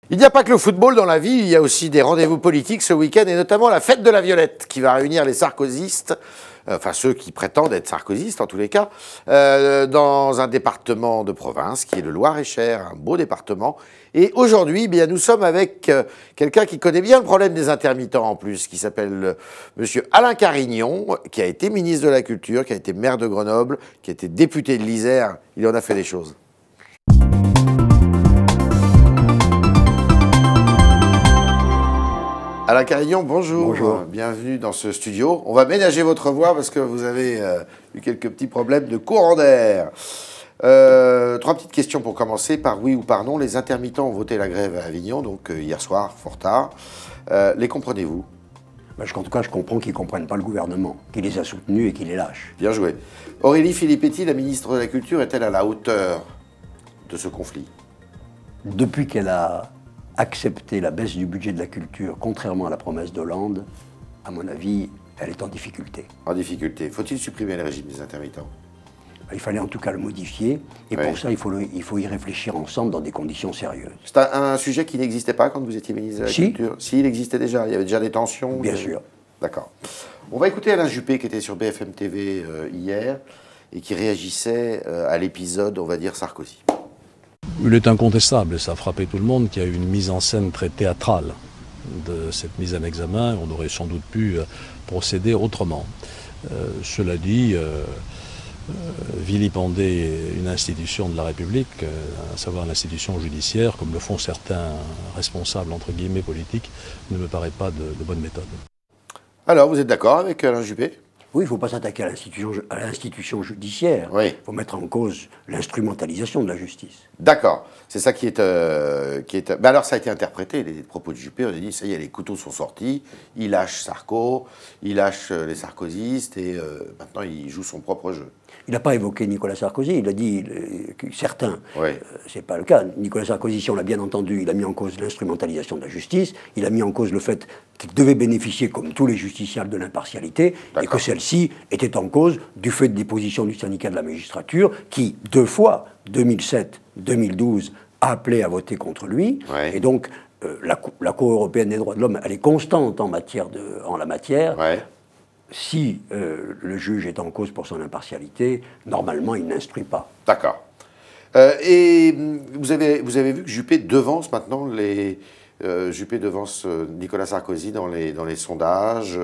Il n'y a pas que le football dans la vie, il y a aussi des rendez-vous politiques ce week-end, et notamment la fête de la Violette, qui va réunir les sarkozystes, enfin ceux qui prétendent être sarkozystes en tous les cas, dans un département de province qui est le Loir-et-Cher, un beau département. Et aujourd'hui, eh bien, nous sommes avec quelqu'un qui connaît bien le problème des intermittents en plus, qui s'appelle monsieur Alain Carignon, qui a été ministre de la Culture, qui a été maire de Grenoble, qui a été député de l'Isère. Il en a fait des choses. Alain Carignon, bonjour. Bonjour. Bienvenue dans ce studio. On va ménager votre voix parce que vous avez eu quelques petits problèmes de courant d'air. Trois petites questions pour commencer, par oui ou par non. Les intermittents ont voté la grève à Avignon, donc hier soir, fort tard. Les comprenez-vous? En tout cas, je comprends qu'ils ne comprennent pas le gouvernement, qui les a soutenus et qui les lâche. Bien joué. Aurélie Filippetti, la ministre de la Culture, est-elle à la hauteur de ce conflit? Depuis qu'elle a accepté la baisse du budget de la culture, contrairement à la promesse d'Hollande, à mon avis, elle est en difficulté. En difficulté. Faut-il supprimer le régime des intermittents? Il fallait en tout cas le modifier, et pour ça, il faut y réfléchir ensemble dans des conditions sérieuses. C'est un sujet qui n'existait pas quand vous étiez ministre de la Culture? Si, il existait déjà. Il y avait déjà des tensions? Bien sûr. D'accord. On va écouter Alain Juppé, qui était sur BFM TV hier, et qui réagissait à l'épisode, on va dire, Sarkozy. Il est incontestable, et ça a frappé tout le monde, qu'il y a eu une mise en scène très théâtrale de cette mise en examen. On aurait sans doute pu procéder autrement. Cela dit, vilipender une institution de la République, à savoir l'institution judiciaire, comme le font certains responsables, entre guillemets, politiques, ne me paraît pas de bonne méthode. Alors, vous êtes d'accord avec Alain Juppé? Oui, il ne faut pas s'attaquer à l'institution judiciaire. Oui. Il faut mettre en cause l'instrumentalisation de la justice. D'accord. C'est ça qui est... Ben alors, ça a été interprété, les propos de Juppé. On a dit, ça y est, les couteaux sont sortis. Il lâche Sarko, il lâche les sarkozystes, et maintenant, il joue son propre jeu. Il n'a pas évoqué Nicolas Sarkozy, il a dit que certains. Oui. C'est pas le cas. Nicolas Sarkozy, si on l'a bien entendu, il a mis en cause l'instrumentalisation de la justice, il a mis en cause le fait qu'il devait bénéficier, comme tous les justiciables, de l'impartialité, et que celle-ci était en cause du fait des positions du syndicat de la magistrature, qui, 2 fois, 2007, 2012, a appelé à voter contre lui. Oui. Et donc, la Cour européenne des droits de l'homme, elle est constante en la matière. Oui. Si le juge est en cause pour son impartialité, normalement, il n'instruit pas. D'accord. Et vous avez vu que Juppé devance maintenant Juppé devance Nicolas Sarkozy dans les sondages,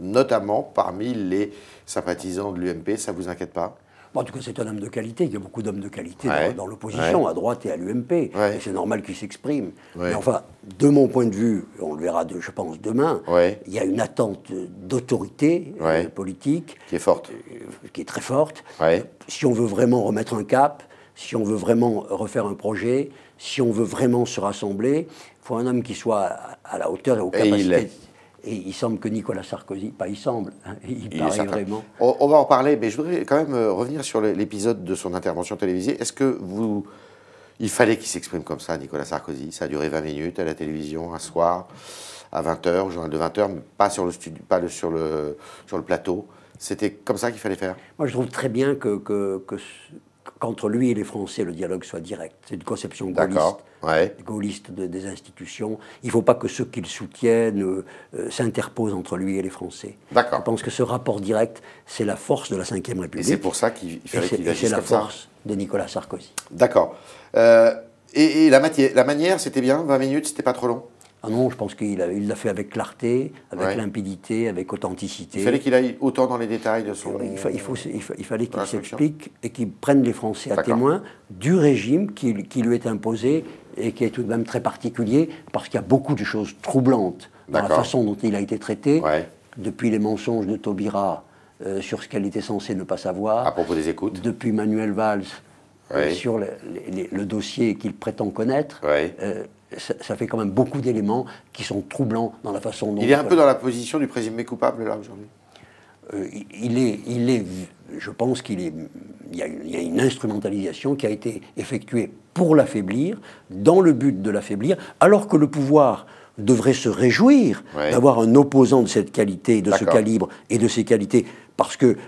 notamment parmi les sympathisants de l'UMP. Ça vous inquiète pas? Bon, en tout cas, c'est un homme de qualité. Il y a beaucoup d'hommes de qualité dans l'opposition, à droite et à l'UMP. Et c'est normal qu'il s'exprime. Mais enfin, de mon point de vue, on le verra, je pense, demain, il y a une attente d'autorité politique qui est forte. Qui est très forte. Si on veut vraiment remettre un cap, si on veut vraiment refaire un projet, si on veut vraiment se rassembler, il faut un homme qui soit à la hauteur et aux capacités. Et il semble que Nicolas Sarkozy, pas il semble, il paraît vraiment. On va en parler, mais je voudrais quand même revenir sur l'épisode de son intervention télévisée. Est-ce que il fallait qu'il s'exprime comme ça, Nicolas Sarkozy? Ça a duré 20 minutes à la télévision, un soir, à 20h, au journal de 20h, mais pas sur le plateau. C'était comme ça qu'il fallait faire? Moi, je trouve très bien qu'entre lui et les Français, le dialogue soit direct. C'est une conception gaulliste des institutions. Il ne faut pas que ceux qui le soutiennent s'interposent entre lui et les Français. Je pense que ce rapport direct, c'est la force de la Ve République. Et c'est pour ça qu'il fallait qu'il agisse comme ça. C'est la la force de Nicolas Sarkozy. D'accord. Et la manière, c'était bien? 20 minutes, c'était pas trop long? Ah non, je pense qu'il l'a fait avec clarté, avec limpidité, avec authenticité. Il fallait qu'il aille autant dans les détails de son... Il fallait qu'il s'explique et qu'il prenne les Français à témoin du régime qui lui est imposé et qui est tout de même très particulier parce qu'il y a beaucoup de choses troublantes dans la façon dont il a été traité, depuis les mensonges de Taubira sur ce qu'elle était censée ne pas savoir. À propos des écoutes. Depuis Manuel Valls sur le dossier qu'il prétend connaître. Ça fait quand même beaucoup d'éléments qui sont troublants dans la façon dont... Il est un peu dans la position du présumé coupable, là, aujourd'hui? Je pense qu'il y a une instrumentalisation qui a été effectuée pour l'affaiblir, dans le but de l'affaiblir, alors que le pouvoir devrait se réjouir d'avoir un opposant de cette qualité, de ce calibre et de ces qualités, parce que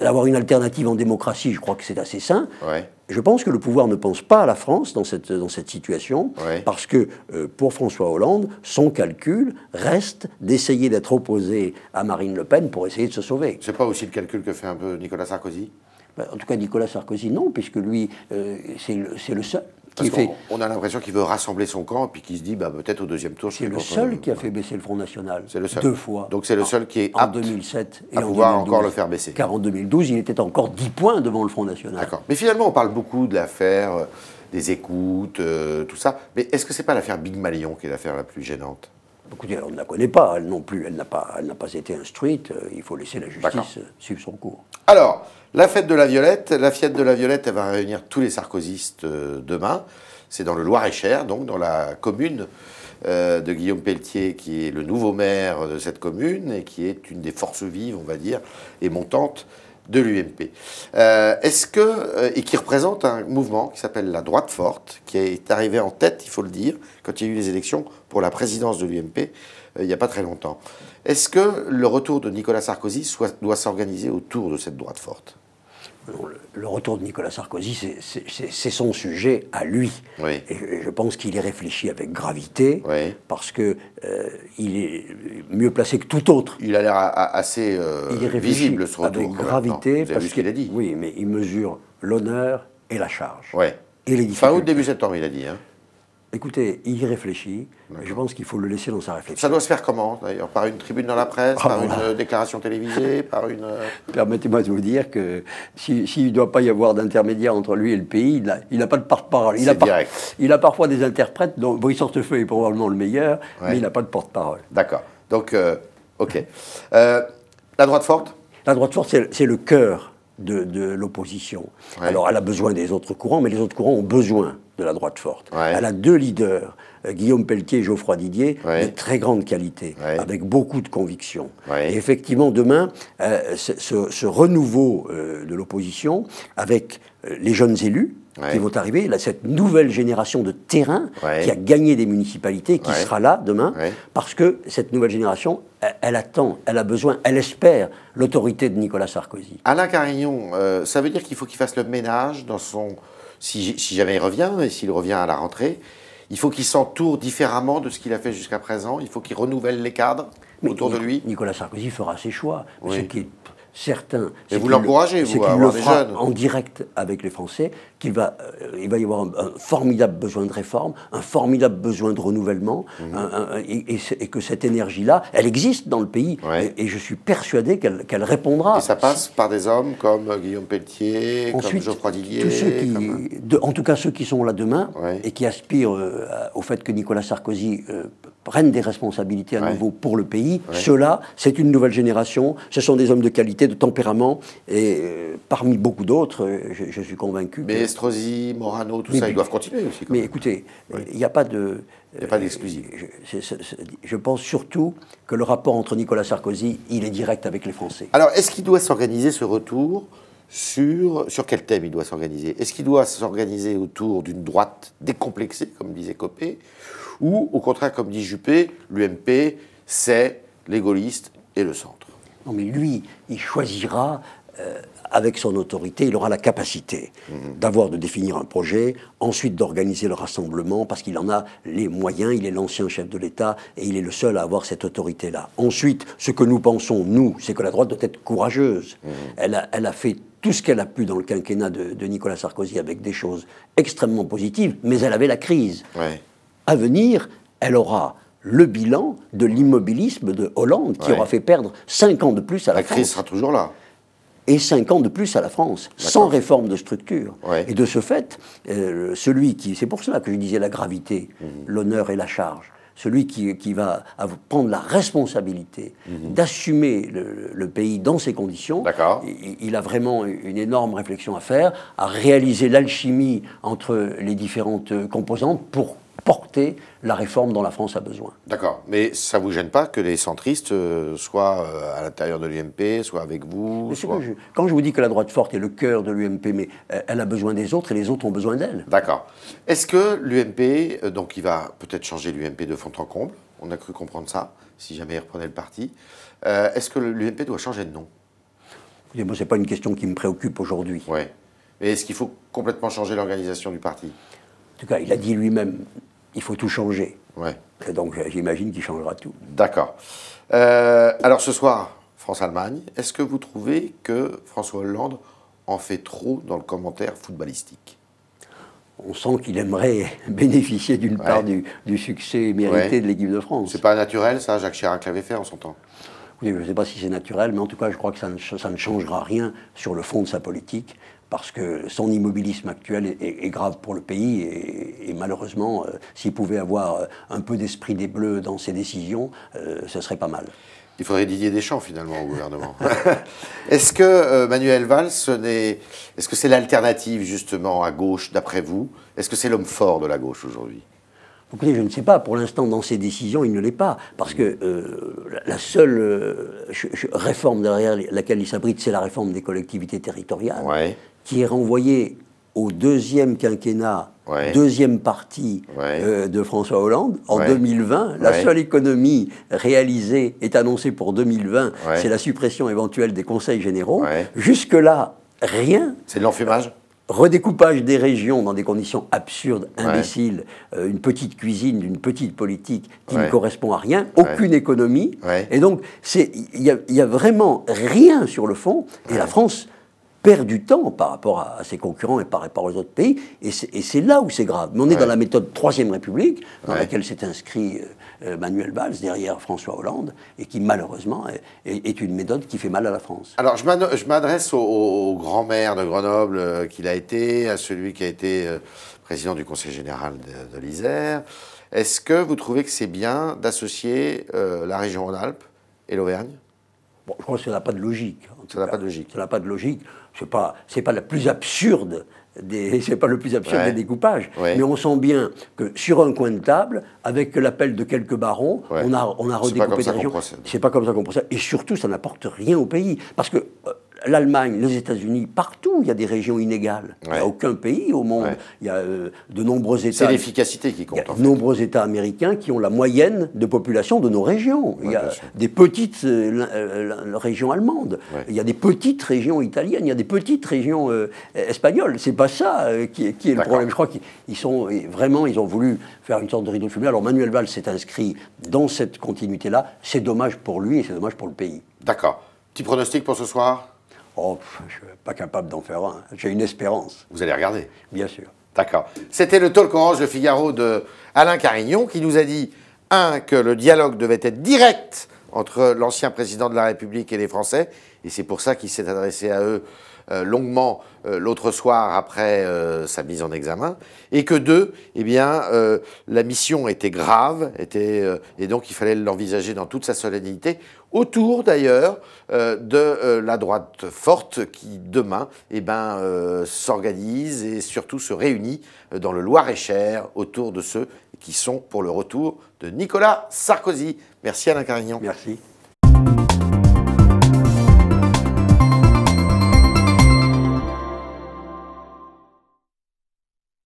avoir une alternative en démocratie, je crois que c'est assez sain. Ouais. Je pense que le pouvoir ne pense pas à la France dans cette situation, ouais. parce que pour François Hollande, son calcul reste d'essayer d'être opposé à Marine Le Pen pour essayer de se sauver. C'est pas aussi le calcul que fait un peu Nicolas Sarkozy? En tout cas, Nicolas Sarkozy, non, puisque lui, c'est le seul qui Parce fait... On a l'impression qu'il veut rassembler son camp et puis qu'il se dit peut-être au deuxième tour... C'est le seul qui a fait baisser le Front National. C'est le seul. 2 fois. Donc c'est le seul qui est en apte 2007 et à en pouvoir 2012, encore le faire baisser. Car en 2012, il était encore 10 points devant le Front National. D'accord. Mais finalement, on parle beaucoup de l'affaire, des écoutes, tout ça. Mais est-ce que c'est pas l'affaire Big Malion qui est l'affaire la plus gênante? Écoutez, on ne la connaît pas, elle non plus. Elle n'a pas été instruite. Il faut laisser la justice suivre son cours. Alors, la fête de la Violette, elle va réunir tous les sarkozystes demain. C'est dans le Loir-et-Cher, donc dans la commune de Guillaume Pelletier, qui est le nouveau maire de cette commune et qui est une des forces vives, on va dire, et montantes de l'UMP. Et qui représente un mouvement qui s'appelle la Droite Forte, qui est arrivé en tête, il faut le dire, quand il y a eu les élections pour la présidence de l'UMP, il n'y a pas très longtemps. Est-ce que le retour de Nicolas Sarkozy doit s'organiser autour de cette Droite Forte? Le retour de Nicolas Sarkozy, c'est son sujet à lui. Oui. Et je pense qu'il y réfléchit avec gravité, oui. parce qu'il est mieux placé que tout autre. Il a l'air assez visible, ce retour. Avec gravité, vous avez vu ce qu'il a dit. Oui, mais il mesure l'honneur et la charge. Ouais. Et les difficultés. Fin août, début septembre, il a dit. Hein. Écoutez, il y réfléchit. Je pense qu'il faut le laisser dans sa réflexion. Ça doit se faire comment, d'ailleurs? Par une tribune dans la presse, par une déclaration télévisée, par une... Permettez-moi de vous dire que s'il ne doit pas y avoir d'intermédiaire entre lui et le pays, il n'a pas de porte-parole. Il a parfois des interprètes, dont Brice Hortefeux est probablement le meilleur, mais il n'a pas de porte-parole. D'accord. Donc, OK. La Droite Forte? La Droite Forte, c'est le cœur de l'opposition. Ouais. Alors, elle a besoin des autres courants, mais les autres courants ont besoin de la Droite Forte. Ouais. Elle a 2 leaders, Guillaume Pelletier et Geoffroy Didier, de très grande qualité, avec beaucoup de conviction. Et effectivement, demain, ce renouveau de l'opposition, avec les jeunes élus qui vont arriver, là, cette nouvelle génération de terrain qui a gagné des municipalités, qui sera là demain, parce que cette nouvelle génération, elle attend, elle a besoin, elle espère l'autorité de Nicolas Sarkozy. Alain Carignon, ça veut dire qu'il faut qu'il fasse le ménage dans son... Si jamais il revient, et s'il revient à la rentrée, il faut qu'il s'entoure différemment de ce qu'il a fait jusqu'à présent. Il faut qu'il renouvelle les cadres autour de lui. Nicolas Sarkozy fera ses choix. Oui. Ce qui est certain, et vous l'encouragez, vous, à avoir des jeunes. En direct avec les Français, il va y avoir un formidable besoin de réforme, un formidable besoin de renouvellement, et que cette énergie-là, elle existe dans le pays, et je suis persuadé qu'elle répondra. Et ça passe par des hommes comme Guillaume Pelletier, comme Geoffroy Didier. En tout cas, ceux qui sont là demain, et qui aspirent au fait que Nicolas Sarkozy prenne des responsabilités à nouveau pour le pays, ceux-là, c'est une nouvelle génération, ce sont des hommes de qualité, de tempérament, et parmi beaucoup d'autres, je suis convaincu. Mais Estrosi, Morano, tout ça, ils doivent continuer aussi. Mais écoutez, il n'y a pas de... Il n'y a pas d'exclusif. Je pense surtout que le rapport entre Nicolas Sarkozy, il est direct avec les Français. Alors, est-ce qu'il doit s'organiser ce retour sur quel thème il doit s'organiser? Est-ce qu'il doit s'organiser autour d'une droite décomplexée, comme disait Copé, ou au contraire, comme dit Juppé, l'UMP, c'est les gaullistes et le centre? Non, mais lui, il choisira, avec son autorité, il aura la capacité de définir un projet, ensuite d'organiser le rassemblement, parce qu'il en a les moyens, il est l'ancien chef de l'État, et il est le seul à avoir cette autorité-là. Ensuite, ce que nous pensons, nous, c'est que la droite doit être courageuse. Elle a fait tout ce qu'elle a pu dans le quinquennat de Nicolas Sarkozy, avec des choses extrêmement positives, mais elle avait la crise. À venir, elle aura le bilan de l'immobilisme de Hollande, qui aura fait perdre 5 ans de plus à la France. La crise sera toujours là. Et 5 ans de plus à la France, sans réforme de structure. Et de ce fait, c'est pour cela que je disais la gravité, l'honneur et la charge, celui qui va prendre la responsabilité d'assumer le pays dans ces conditions, il a vraiment une énorme réflexion à faire, à réaliser l'alchimie entre les différentes composantes pour porter la réforme dont la France a besoin. D'accord, mais ça ne vous gêne pas que les centristes soient à l'intérieur de l'UMP, soient avec vous Quand je vous dis que la droite forte est le cœur de l'UMP, mais elle a besoin des autres et les autres ont besoin d'elle. D'accord. Est-ce que l'UMP, donc il va peut-être changer l'UMP de fond en comble, on a cru comprendre ça, si jamais il reprenait le parti, est-ce que l'UMP doit changer de nom? Ce n'est pas une question qui me préoccupe aujourd'hui. Oui. Et est-ce qu'il faut complètement changer l'organisation du parti? En tout cas, il a dit lui-même, il faut tout changer. Ouais. Et donc j'imagine qu'il changera tout. D'accord. Alors ce soir, France-Allemagne, est-ce que vous trouvez que François Hollande en fait trop dans le commentaire footballistique? On sent qu'il aimerait bénéficier d'une part du succès mérité de l'équipe de France. C'est pas naturel, ça? Jacques Chirac l'avait fait en son temps. Oui, je ne sais pas si c'est naturel, mais en tout cas, je crois que ça ne changera rien sur le fond de sa politique, parce que son immobilisme actuel est grave pour le pays, et malheureusement, s'il pouvait avoir un peu d'esprit des Bleus dans ses décisions, ce serait pas mal. Il faudrait Didier Deschamps, finalement, au gouvernement. Est-ce que Manuel Valls, est-ce que c'est l'alternative, justement, à gauche, d'après vous? Est-ce que c'est l'homme fort de la gauche aujourd'hui? Écoutez, je ne sais pas. Pour l'instant, dans ses décisions, il ne l'est pas. Parce que la seule réforme derrière laquelle il s'abrite, c'est la réforme des collectivités territoriales, qui est renvoyée au deuxième quinquennat, deuxième partie de François Hollande, en 2020. La seule économie réalisée est annoncée pour 2020, c'est la suppression éventuelle des conseils généraux. Jusque-là, rien. C'est de l'enfumage? Redécoupage des régions dans des conditions absurdes, imbéciles, une petite cuisine d'une petite politique qui ne correspond à rien, aucune économie. Et donc, il y a vraiment rien sur le fond, et la France perd du temps par rapport à ses concurrents et par rapport aux autres pays, et c'est là où c'est grave. Mais on est dans la méthode Troisième République, dans laquelle s'est inscrit Manuel Valls derrière François Hollande, et qui malheureusement est une méthode qui fait mal à la France. Alors je m'adresse au grand maire de Grenoble qu'il a été, à celui qui a été président du Conseil général de l'Isère. Est-ce que vous trouvez que c'est bien d'associer la région Rhône-Alpes et l'Auvergne? Bon, je crois que ça n'a pas de logique. Ça n'a pas de logique. Ça n'a pas de logique. C'est pas la plus absurde c'est pas le plus absurde des découpages, mais on sent bien que sur un coin de table, avec l'appel de quelques barons, on a redécoupé des régions. C'est pas comme ça qu'on procède. Et surtout, ça n'apporte rien au pays. Parce que l'Allemagne, les États-Unis, partout, il y a des régions inégales. Il n'y a aucun pays au monde. Il y a de nombreux États. C'est l'efficacité qui compte. Il y a de nombreux États américains qui ont la moyenne de population de nos régions. Il y a des petites régions allemandes. Il y a des petites régions italiennes. Il y a des petites régions espagnoles. C'est pas ça qui est le problème. Je crois qu'ils ont voulu faire une sorte de rideau de fumée. Alors Manuel Valls s'est inscrit dans cette continuité-là. C'est dommage pour lui et c'est dommage pour le pays. D'accord. Petit pronostic pour ce soir? Oh, je ne suis pas capable d'en faire un. J'ai une espérance. Vous allez regarder? Bien sûr. D'accord. C'était le talk orange de Figaro de Alain Carignon qui nous a dit, que le dialogue devait être direct entre l'ancien président de la République et les Français, et c'est pour ça qu'il s'est adressé à eux longuement l'autre soir après sa mise en examen, et que deux, la mission était grave, et donc il fallait l'envisager dans toute sa solennité, autour d'ailleurs de la droite forte qui demain s'organise et surtout se réunit dans le Loir-et-Cher autour de ceux qui sont pour le retour de Nicolas Sarkozy. Merci Alain Carignon. Merci.